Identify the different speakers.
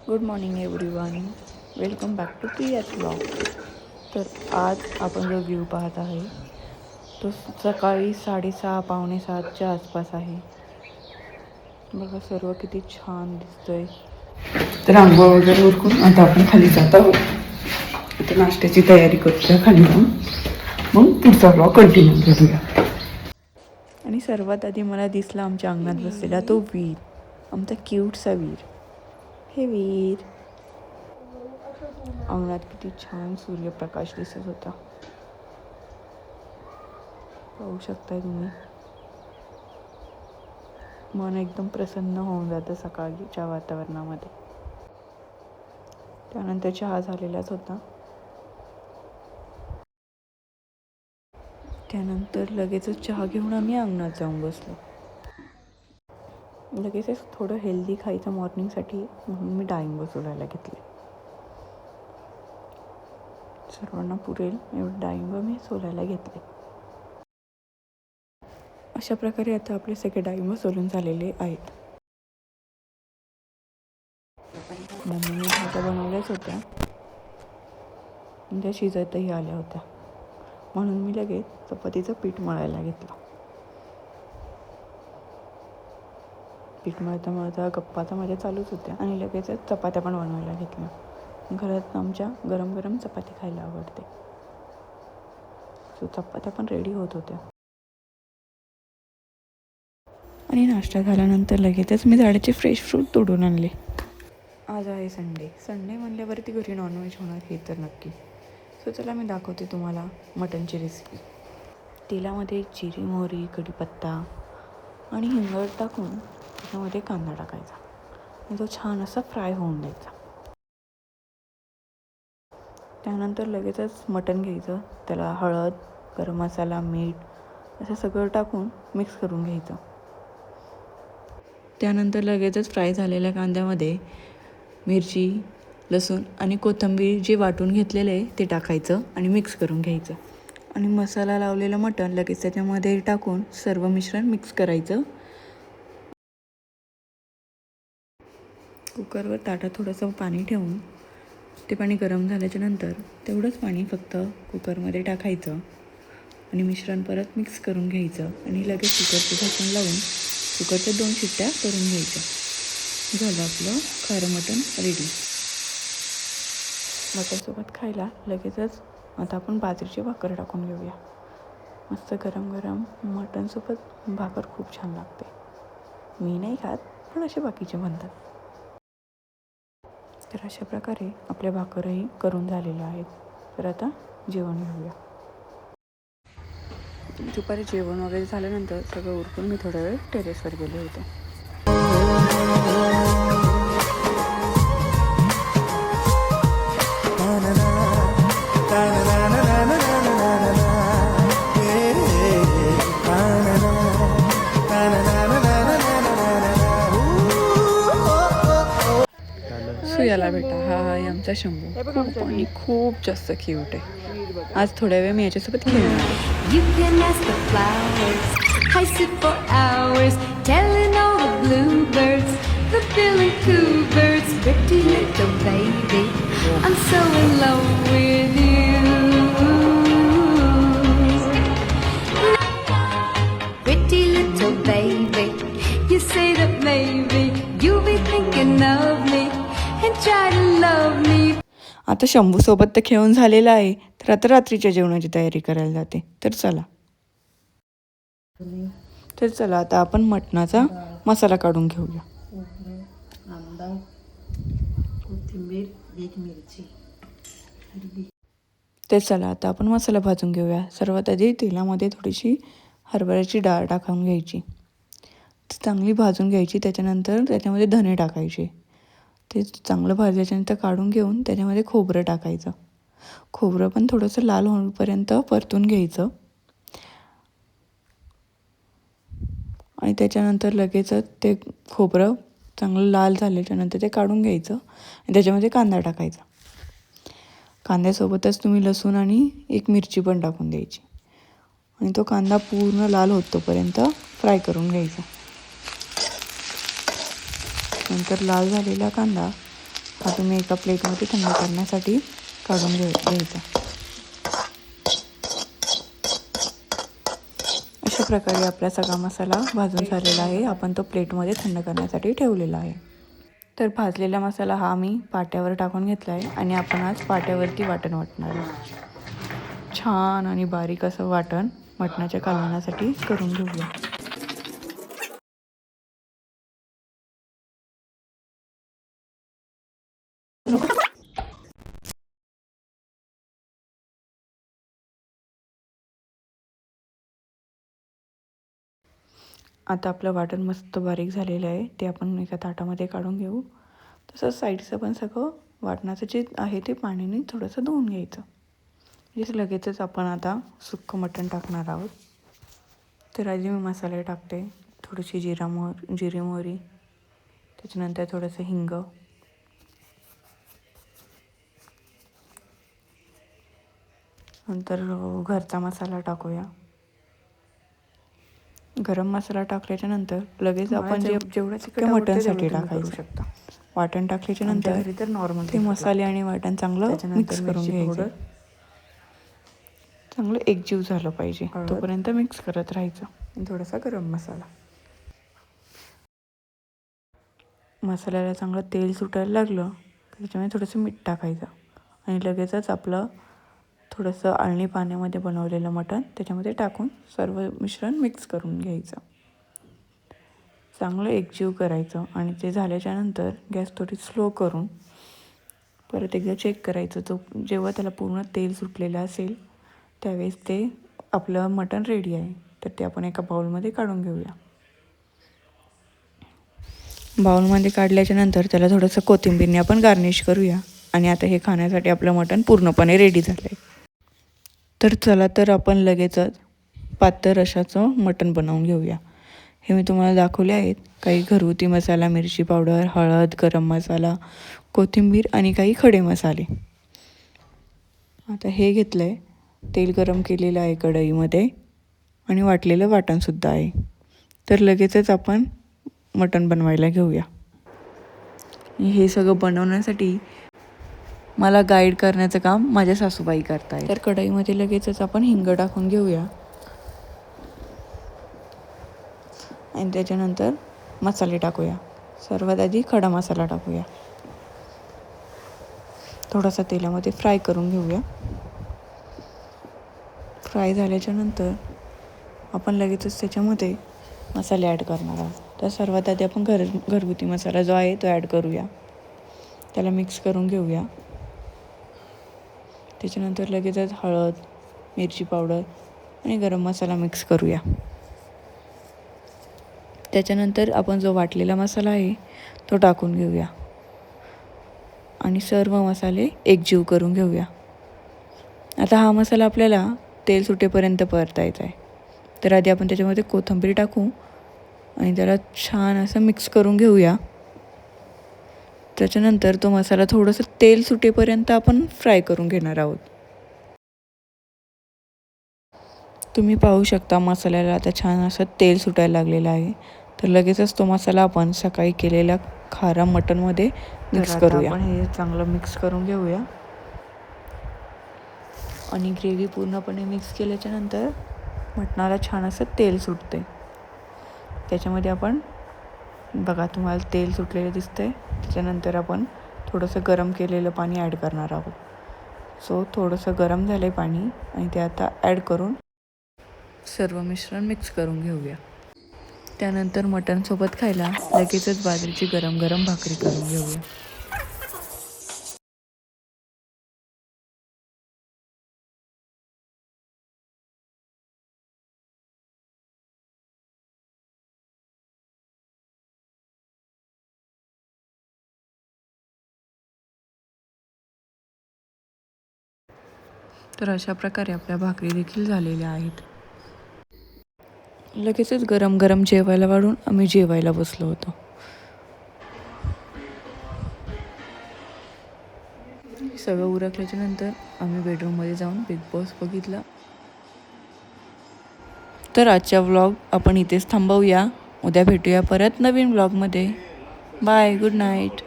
Speaker 1: Good morning everyone, welcome back to Priya's blog. तर आज आपण जो व्ह्यू पाहत आहे तो सकाळी 6:30 पावणे 7च्या आसपास आहे. बघा सर्व किती छान दिसतंय. तर आंघोळ वगैरे उरकून आता आपण खाली जात आहोत. आता नाश्त्याची तयारी करतोय खाली जाऊन, मग पुढचा ब्लॉग कंटिन्यू करूया. आणि सर्वात आधी मला दिसला आमच्या अंगणात बसलेला तो वीर, आमचा क्यूटसा वीर. हे वीर. अंगणात किती छान सूर्यप्रकाश दिसत होता, पाहू शकताय तुम्ही. मन एकदम प्रसन्न होऊन जातं सकाळच्या वातावरणामध्ये. त्यानंतर चहा झालेलाच होता. त्यानंतर लगेचच चहा घेऊन आम्ही अंगणात जाऊन बसलो. लगेचच थोडं हेल्दी खायचं मॉर्निंगसाठी म्हणून मी डाळिंब सोलायला घेतले. सर्वांना पुरेल एवढं डाळिंब मी सोलायला घेतले. अशा प्रकारे आता आपले सगळे डाळिंब सोलून झालेले आहेत. मम्मीने भाज्या बनवल्याच होत्या, त्या शिजतही आल्या होत्या, म्हणून मी लगेच चपातीचं पीठ मळायला घेतलं. पीठ मळता गप्पा तर माझ्या चालूच होत्या आणि लगेचच चपात्या पण बनवायला घेतल्या. घरात आमच्या गरम गरम चपाती खायला आवडते, सो चपात्या पण रेडी होत होत्या. आणि नाश्ता झाल्यानंतर लगेचच मी झाडाचे फ्रेश फ्रूट तोडून आणले. आज आहे संडे म्हणल्यावरती घरी नॉनव्हेज होणार हे तर नक्की. सो चला मी दाखवते तुम्हाला मटनची रेसिपी. तेलामध्ये जिरी, मोहरी, कढीपत्ता आणि हिंग टाकून त्याच्यामध्ये कांदा टाकायचा आणि तो छान असा फ्राय होऊन द्यायचा. त्यानंतर लगेचच मटण घ्यायचं, त्याला हळद, गरम मसाला, मीठ असं सगळं टाकून मिक्स करून घ्यायचं. त्यानंतर लगेचच फ्राय झालेल्या कांद्यामध्ये मिरची, लसूण आणि कोथिंबीर जे वाटून घेतलेलं आहे ते टाकायचं आणि मिक्स करून घ्यायचं. आणि मसाला लावलेलं मटण लगेच त्याच्यामध्ये टाकून सर्व मिश्रण मिक्स करायचं. कुकरवर ताटात थोडंसं पाणी ठेवून ते पाणी गरम झाल्याच्या नंतर तेवढंच पाणी फक्त कुकरमध्ये टाकायचं आणि मिश्रण परत मिक्स करून घ्यायचं आणि लगेच कुकरचं झाकण लावून कुकरच्या 2 शिट्ट्या करून घ्यायच्या. झालं आपलं खारं मटण रेडी. मटणसोबत खायला लगेचच आता आपण बाजरीची भाकर टाकून घेऊया. मस्त गरम गरम मटणसोबत भाकर खूप छान लागते. मी नाही खात, पण असे बाकीचे म्हणतात. तर अशा प्रकारे आपल्या भाकरही करून झालेल्या आहेत. तर आता जेवण घेऊया. दुपारी जेवण वगैरे झाल्यानंतर सगळं उरकून मी थोडा वेळ टेरेसवर गेले होते. सुयाला बेटा, हा आहे आमचा शंभू. आणि खूप जास्त क्यूट आहे. आज थोड्या वेळ मी याच्यासोबत खेळणार आहे.
Speaker 2: You can ask the flowers, I sit for hours, telling all the bluebirds, the billy coo birds, pretty little baby, I'm so in love with you. Pretty little baby, you say that maybe you'll be thinking of me and try to love me.
Speaker 1: आता शंभूसोबत तर खेळून झालेलं आहे, तर आता रात्रीच्या जेवणाची तयारी करायला जाते. तर चला आता आपण मटणाचा मसाला काढून घेऊया.
Speaker 3: कांदा, कोथिंबीर, एक मिरची.
Speaker 1: तर चला आता आपण मसाला भाजून घेऊया. सर्वात आधी तेलामध्ये थोडीशी हरभऱ्याची डाळ टाकून घ्यायची, चांगली भाजून घ्यायची. त्याच्यानंतर त्याच्यामध्ये धने टाकायचे. ते चांगलं भाजल्याच्यानंतर काढून घेऊन त्याच्यामध्ये खोबरं टाकायचं. खोबरं पण थोडंसं लाल होईपर्यंत परतून घ्यायचं. आणि त्याच्यानंतर लगेचच ते खोबरं चांगलं लाल झाल्याच्यानंतर ते काढून घ्यायचं आणि त्याच्यामध्ये कांदा टाकायचा. कांद्यासोबतच तुम्ही लसूण आणि एक मिरची पण टाकून द्यायची आणि तो कांदा पूर्ण लाल होतोपर्यंत फ्राय करून घ्यायचा. नंतर लाल झालेला कांदा हा तुम्ही एका प्लेटमध्ये थंड करण्यासाठी काढून घ्यायचा. अशा प्रकारे आपला सगळा मसाला भाजून झालेला आहे. आपण तो प्लेटमध्ये थंड करण्यासाठी ठेवलेला आहे. तर भाजलेला मसाला हा मी पाट्यावर टाकून घेतला आहे आणि आपण आज पाट्यावरती वाटण वाटणार आहे. छान आणि बारीक असं वाटण मटणाच्या कालवणासाठी करून घेऊया. आता आपलं वाटण मस्त बारीक झालेलं आहे. ते आपण एका ताटामध्ये काढून घेऊ. तसंच साईडचं पण सगळं वाटणाचं जे आहे ते पाण्याने थोडंसं धुवून घ्यायचं. म्हणजे लगेचच आपण आता सुक्कं मटण टाकणार आहोत. तर आधी मी मसाले टाकते. थोडीशी जिरी मोहरी, त्याच्यानंतर थोडंसं हिंग, नंतर घरचा मसाला टाकूया. गरम मसाला टाकल्याच्या नंतर लगेच आपण जेवढं चिकन मटणसाठी टाकायचं शकता. वाटण टाकल्याच्या नंतर तर नॉर्मल ते मसाले आणि वाटण चांगलं मिक्स करून घ्यायचं. चांगलं एकजीव झालं पाहिजे तोपर्यंत मिक्स करत राहायचं. आणि थोडासा गरम मसाल्याला चांगलं तेल सुटायला लागलं त्याच्यामुळे थोडंसं मीठ टाकायचं आणि लगेचच आपलं थोडंसं आळणी पाण्यामध्ये बनवलेलं मटण त्याच्यामध्ये टाकून सर्व मिश्रण मिक्स करून घ्यायचं. चांगलं एकजीव करायचं आणि ते झाल्याच्या नंतर गॅस थोडी स्लो करून परत एकदा चेक करायचं. जेव्हा त्याला पूर्ण तेल सुटलेलं असेल त्यावेळेस ते आपलं मटण रेडी आहे. तर ते आपण एका बाउलमध्ये काढून घेऊया. बाउलमध्ये काढल्याच्या नंतर त्याला थोडंसं कोथिंबीरने आपण गार्निश करूया. आणि आता हे खाण्यासाठी आपलं मटण पूर्णपणे रेडी झालं आहे. तर चला तर आपण लगेचच पातळ रश्शाचं मटण बनवून घेऊया. हे मी तुम्हाला दाखवले आहेत. काही घरगुती मसाला, मिरची पावडर, हळद, गरम मसाला, कोथिंबीर आणि काही खडे मसाले. आता हे घेतलं आहे. तेल गरम केलेलं आहे कढईमध्ये आणि वाटलेलं वाटणसुद्धा आहे. तर लगेचच आपण मटण बनवायला घेऊया. हे सगळं बनवण्यासाठी मला गाईड करण्याचं काम माझ्या सासूबाई करतायत. तर कढईमध्ये लगेचच आपण हिंग टाकून घेऊया आणि त्याच्यानंतर मसाले टाकूया. सर्वात आधी खडा मसाला टाकूया. थोडासा तेलामध्ये फ्राय करून घेऊया. फ्राय झाल्याच्या नंतर आपण लगेचच त्याच्यामध्ये मसाले ॲड करणार आहोत. तर सर्वात आधी आपण घरगुती मसाला जो आहे तो ॲड करूया. त्याला मिक्स करून घेऊया. त्याच्यानंतर लगेचच हळद, मिरची पावडर आणि गरम मसाला मिक्स करूया. त्याच्यानंतर आपण जो वाटलेला मसाला आहे तो टाकून घेऊया आणि सर्व मसाले एकजीव करून घेऊया. आता हा मसाला आपल्याला तेल सुटेपर्यंत परतायचा आहे. तर आधी आपण त्याच्यामध्ये कोथिंबीर टाकू आणि त्याला छान असं मिक्स करून घेऊया. त्याच्यानंतर तो मसाला थोडंसं तेल सुटेपर्यंत आपण फ्राय करून घेणार आहोत. तुम्ही पाहू शकता मसाल्याला आता छान असं तेल सुटायला लागलेलं आहे. तर लगेचच तो मसाला आपण सकाळी केलेल्या खारा मटणमध्ये मिक्स करूया. आपण हे चांगलं मिक्स करून घेऊया आणि ग्रेव्ही पूर्णपणे मिक्स केल्याच्या नंतर मटणाला छान असं तेल सुटते. त्याच्यामध्ये आपण बघा तुम्हाला तेल सुटलेलं दिसतंय. त्याच्यानंतर आपण थोडंसं गरम केलेलं पाणी ॲड करणार आहोत. सो थोडंसं गरम झालं आहे पाणी आणि ते आता ॲड करून सर्व मिश्रण मिक्स करून घेऊया. त्यानंतर मटणसोबत खायला लगेचच बाजरीची गरम गरम भाकरी करून घेऊया. तर अशा प्रकारे आपल्या भाकरी देखील झालेल्या आहेत. लगेचच गरम गरम जेवायला वाढून आम्ही जेवायला बसलो होतो. सगळं उरकल्याच्या नंतर आम्ही बेडरूममध्ये जाऊन बिग बॉस बघितला. तर आजचा व्लॉग आपण इथेच थांबवूया. उद्या भेटूया परत नवीन व्लॉगमध्ये. Bye, good night.